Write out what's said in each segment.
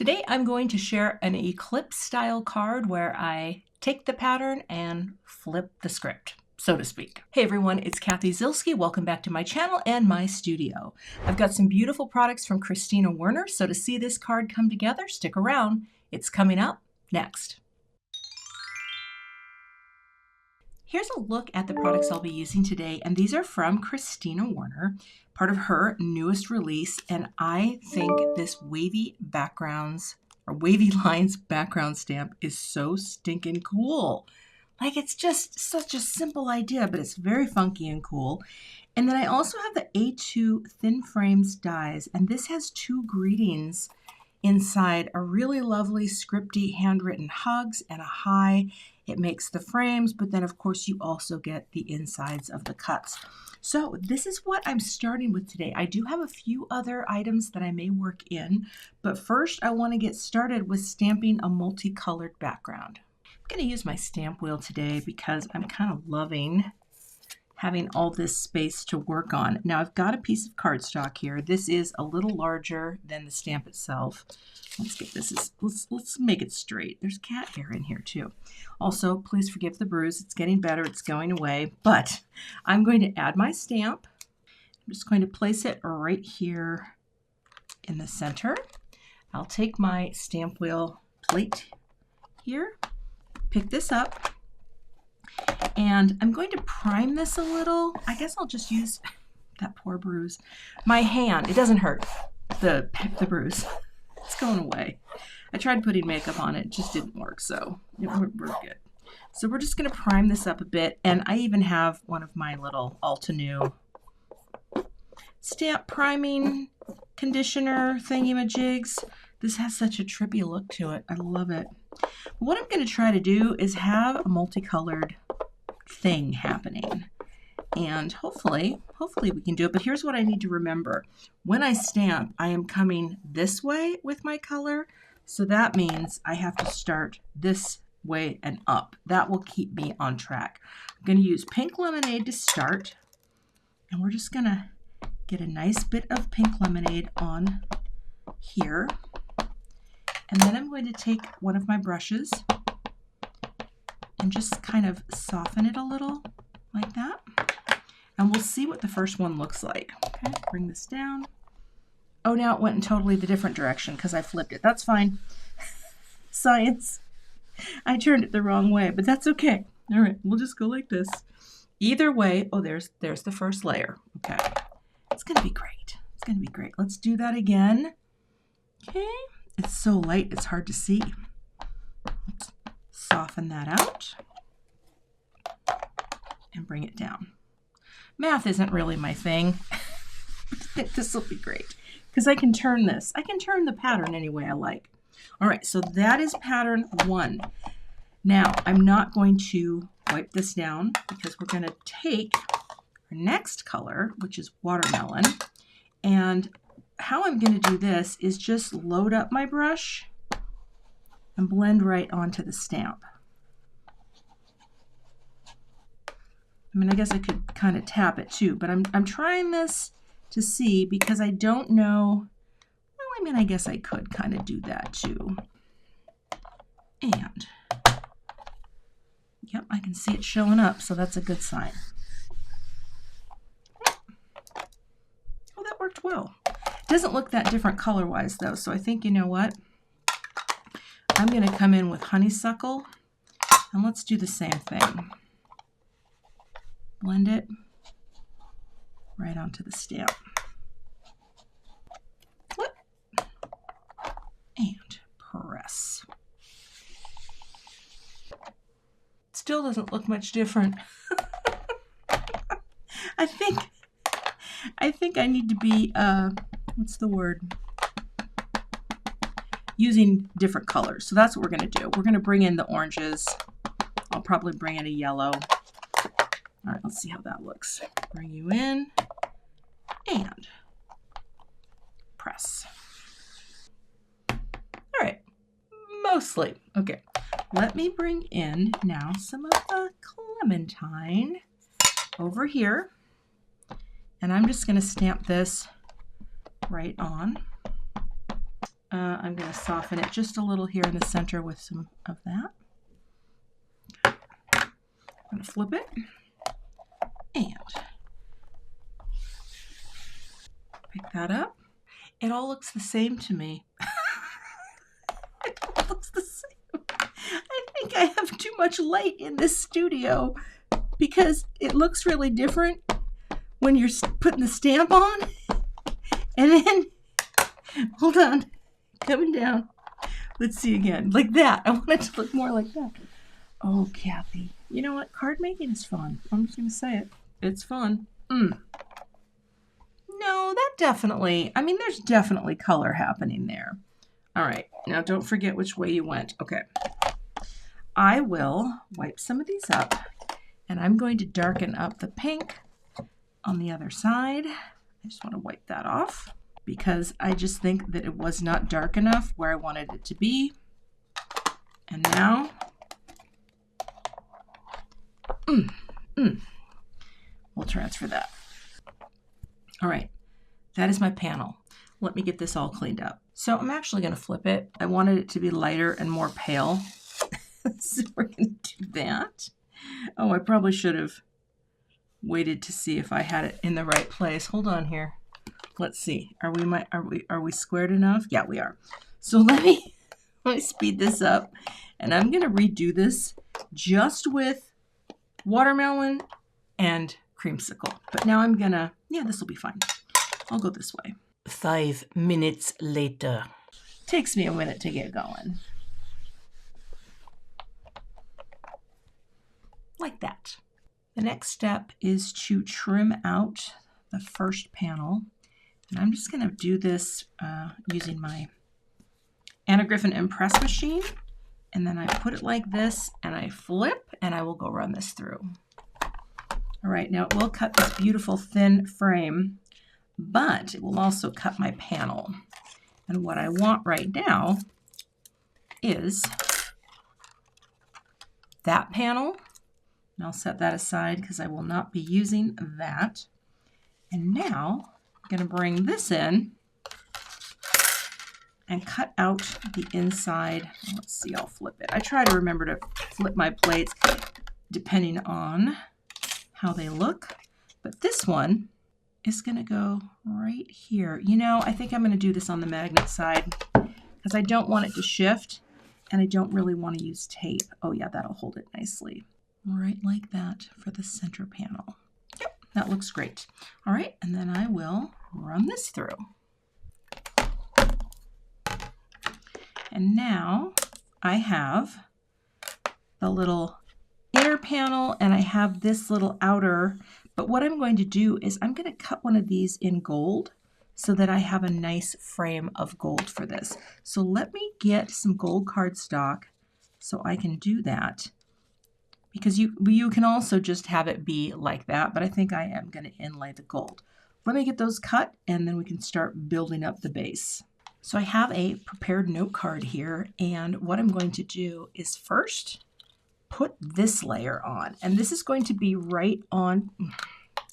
Today I'm going to share an eclipse style card where I take the pattern and flip the script, so to speak. Hey everyone, it's Cathy Zielske. Welcome back to my channel and my studio. I've got some beautiful products from Christina Werner, so to see this card come together, stick around. It's coming up next. Here's a look at the products I'll be using today, and these are from Christina Werner, part of her newest release, and I think this wavy backgrounds or wavy lines background stamp is so stinking cool. Like, it's just such a simple idea, but it's very funky and cool. And then I also have the A2 Thin Frames dies, and this has two greetings inside, a really lovely scripty handwritten hugs and a hi. It makes the frames, but then of course you also get the insides of the cuts. So this is what I'm starting with today. I do have a few other items that I may work in, but first I want to get started with stamping a multicolored background. I'm going to use my stamp wheel today because I'm kind of loving having all this space to work on. Now I've got a piece of cardstock here. This is a little larger than the stamp itself. Let's get this, let's make it straight. There's cat hair in here too. Also, please forgive the bruise. It's getting better, it's going away, but I'm going to add my stamp. I'm just going to place it right here in the center. I'll take my stamp wheel plate here, pick this up, and I'm going to prime this a little. I guess I'll just use that poor bruise. My hand, it doesn't hurt, the bruise. It's going away. I tried putting makeup on it, just didn't work, so we're good. So we're just going to prime this up a bit, and I even have one of my little Altenew stamp priming conditioner thingy-majigs. This has such a trippy look to it. I love it. What I'm going to try to do is have a multicolored thing happening, and hopefully we can do it. But here's what I need to remember. When I stamp, I am coming this way with my color, so that means I have to start this way and up. That will keep me on track. I'm going to use pink lemonade to start, and we're just going to get a nice bit of pink lemonade on here, and then I'm going to take one of my brushes and just kind of soften it a little like that. And we'll see what the first one looks like. Okay, bring this down. Oh, now it went in totally the different direction because I flipped it. That's fine. Science. I turned it the wrong way, but that's okay. All right, we'll just go like this. Either way, oh, there's the first layer. Okay, it's going to be great. It's going to be great. Let's do that again. Okay, it's so light, it's hard to see. Let's soften that out and bring it down. Math isn't really my thing. This will be great because I can turn this. I can turn the pattern any way I like. All right, so that is pattern one. Now, I'm not going to wipe this down because we're going to take our next color, which is watermelon. And how I'm going to do this is just load up my brush and blend right onto the stamp. I mean, I guess I could kind of tap it too, but I'm trying this to see because I don't know. Well, I mean, I guess I could kind of do that too. And yep, I can see it showing up, so that's a good sign. Oh, that worked well. It doesn't look that different color-wise though, so I think, you know what? I'm going to come in with honeysuckle, and let's do the same thing. Blend it right onto the stamp. Flip. And press. Still doesn't look much different. I think I need to be, what's the word? Using different colors. So that's what we're going to do. We're going to bring in the oranges. I'll probably bring in a yellow. All right, let's see how that looks. Bring you in and press. All right, mostly. Okay, let me bring in now some of the clementine over here. And I'm just going to stamp this right on. I'm going to soften it just a little here in the center with some of that. I'm going to flip it and pick that up. It all looks the same to me. It all looks the same. I think I have too much light in this studio because it looks really different when you're putting the stamp on. And then, hold on, coming down. Let's see again. Like that. I want it to look more like that. Oh, Cathy. You know what? Card making is fun. I'm just going to say it. It's fun. No, that definitely, I mean, there's definitely color happening there. All right. Now, don't forget which way you went. Okay. I will wipe some of these up, and I'm going to darken up the pink on the other side. I just want to wipe that off because I just think that it was not dark enough where I wanted it to be. And now, we'll transfer that. All right, that is my panel. Let me get this all cleaned up. So I'm actually going to flip it. I wanted it to be lighter and more pale. So we're going to do that. Oh, I probably should have waited to see if I had it in the right place. Hold on here. Let's see. Are we squared enough? Yeah, we are. So let me speed this up, and I'm going to redo this just with watermelon and creamsicle. But now I'm going to, yeah, this will be fine. I'll go this way. 5 minutes later. Takes me a minute to get going. Like that. The next step is to trim out the first panel. And I'm just going to do this using my Anna Griffin Impress machine. And then I put it like this, and I flip, and I will go run this through. All right, now it will cut this beautiful thin frame, but it will also cut my panel. And what I want right now is that panel. And I'll set that aside because I will not be using that. And now I'm going to bring this in and cut out the inside. Let's see, I'll flip it. I try to remember to flip my plates depending on how they look. But this one is going to go right here. You know, I think I'm going to do this on the magnet side because I don't want it to shift, and I don't really want to use tape. Oh yeah, that'll hold it nicely. Right like that for the center panel. Yep, that looks great. All right, and then I will run this through. And now I have the little inner panel, and I have this little outer, but what I'm going to do is I'm going to cut one of these in gold so that I have a nice frame of gold for this. So let me get some gold cardstock so I can do that. Because you can also just have it be like that, but I think I am going to inlay the gold. Let me get those cut, and then we can start building up the base. So I have a prepared note card here, and what I'm going to do is first put this layer on, and this is going to be right on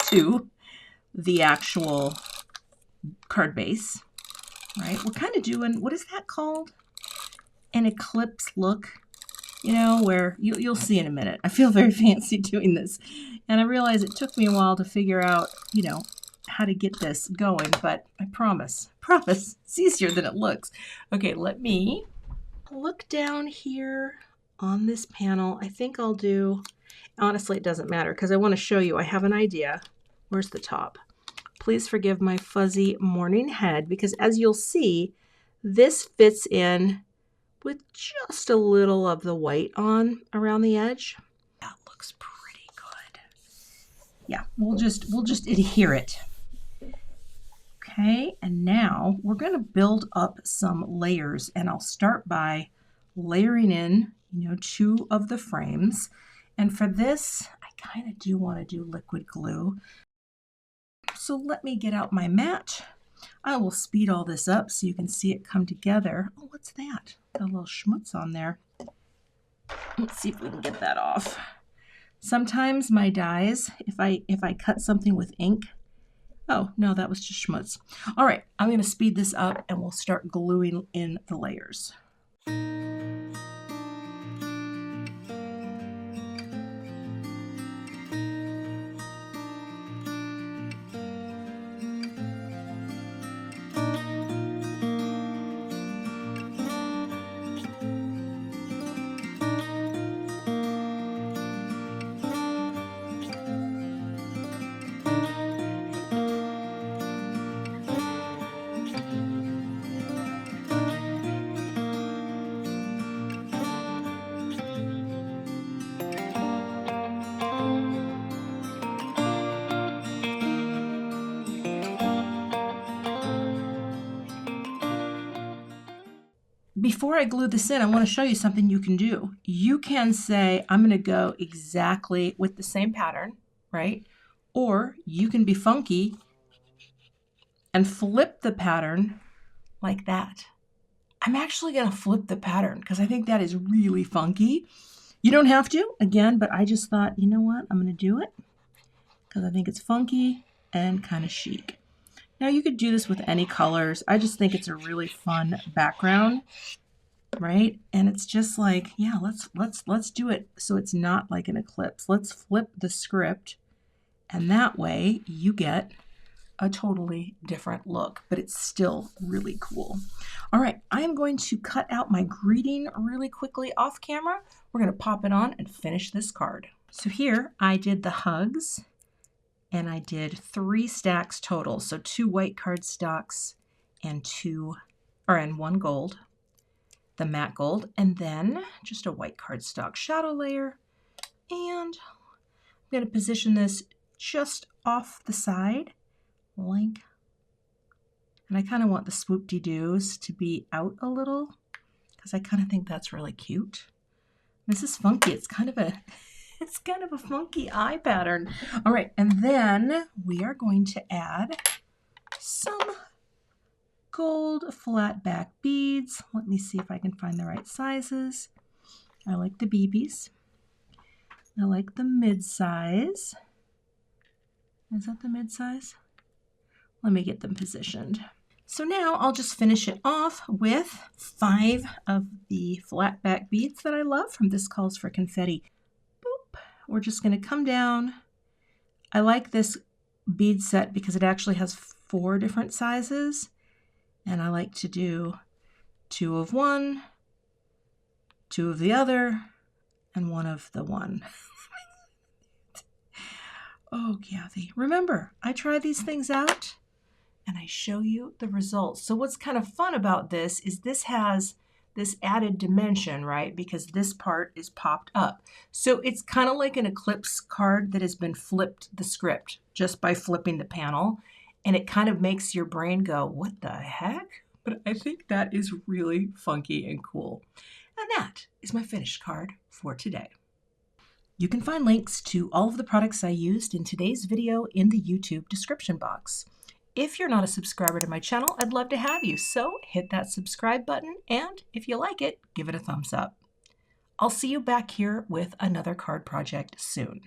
to the actual card base, right? We're kind of doing, what is that called? An eclipse look. You know, where you'll see in a minute. I feel very fancy doing this. And I realize it took me a while to figure out, you know, how to get this going, but I promise, it's easier than it looks. Okay, let me look down here on this panel. I think I'll do, honestly, it doesn't matter because I want to show you. I have an idea. Where's the top? Please forgive my fuzzy morning head because as you'll see, this fits in with just a little of the white on around the edge. That looks pretty good. Yeah, we'll just adhere it. Okay, and now we're going to build up some layers, and I'll start by layering in, you know, 2 of the frames. And for this, I kind of do want to do liquid glue. So let me get out my mat. I will speed all this up so you can see it come together. Oh, what's that? Got a little schmutz on there. Let's see if we can get that off. Sometimes my dies, if I cut something with ink, Oh, no, that was just schmutz. All right, I'm going to speed this up and we'll start gluing in the layers. Before I glue this in, I want to show you something you can do. You can say, I'm going to go exactly with the same pattern, right? Or you can be funky and flip the pattern like that. I'm actually going to flip the pattern because I think that is really funky. You don't have to, again, but I just thought, you know what? I'm going to do it because I think it's funky and kind of chic. Now you could do this with any colors. I just think it's a really fun background. Right? And it's just like, yeah, let's do it so it's not like an eclipse. Let's flip the script, and that way you get a totally different look, but it's still really cool. All right, I am going to cut out my greeting really quickly off camera. We're going to pop it on and finish this card. So here I did the hugs, and I did 3 stacks total. So 2 white cardstocks and 1 gold, the matte gold, and then just a white cardstock shadow layer. And I'm going to position this just off the side, like, and I kind of want the swoop-de-doos to be out a little because I kind of think that's really cute. This is funky. It's kind of a funky eye pattern. All right, and then we are going to add some gold flat back beads. Let me see if I can find the right sizes. I like the BBs. I like the mid-size. Is that the mid-size? Let me get them positioned. So now I'll just finish it off with 5 of the flat back beads that I love from This Calls for Confetti. Boop. We're just going to come down. I like this bead set because it actually has 4 different sizes. And I like to do 2 of one, 2 of the other, and 1 of the one. Oh, Cathy. Remember, I try these things out and I show you the results. So what's kind of fun about this is this has this added dimension, right? Because this part is popped up. So it's kind of like an eclipse card that has been flipped the script just by flipping the panel. And it kind of makes your brain go, what the heck? But I think that is really funky and cool. And that is my finished card for today. You can find links to all of the products I used in today's video in the YouTube description box. If you're not a subscriber to my channel, I'd love to have you, so hit that subscribe button, and if you like it, give it a thumbs up. I'll see you back here with another card project soon.